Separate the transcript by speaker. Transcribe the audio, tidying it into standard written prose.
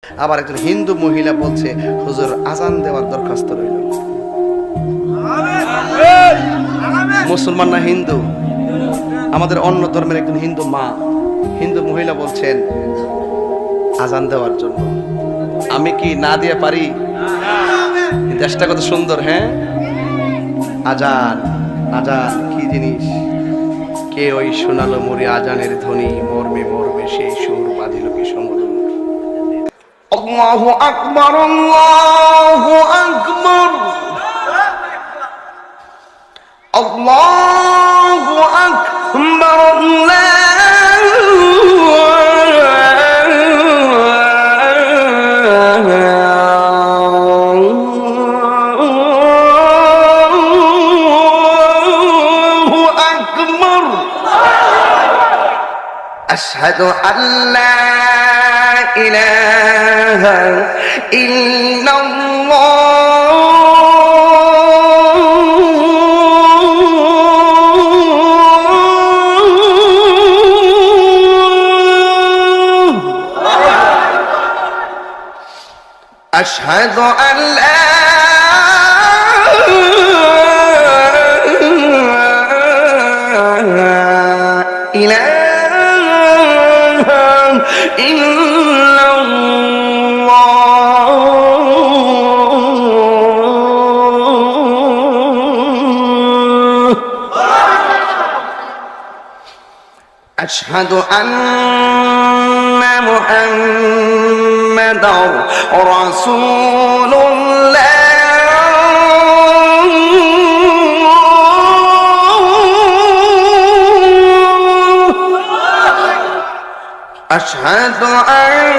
Speaker 1: আবার একজন হিন্দু মহিলা বলছে হুজুর আজান দেওয়ার দরখাস্ত রইল। মুসলমান না হিন্দু? আমাদের অন্য ধর্মের একজন হিন্দু মা, হিন্দু মহিলা বলছেন আজান দেওয়ার জন্য। আমি কি না দিয়ে পারি? দেশটা কত সুন্দর। হ্যাঁ, আজান আজান কি জিনিস? কে ওই শোনালো মরি আজানের ধ্বনি, মর্মে মর্মে সেই সুর বাঁধিল কি সমুদ্র। আল্লাহু আকবার, আল্লাহু আকবার, আল্লাহু আকবার, আল্লাহু আকবার। আশহাদু আল্লা ইলাহা ইল্লাল্লাহ, আশহাদু আল্লা ইলাহা ইল্লাল্লাহ, আশহাদু আন্না মুহাম্মাদার রাসূলুল্লাহ। أشهد أن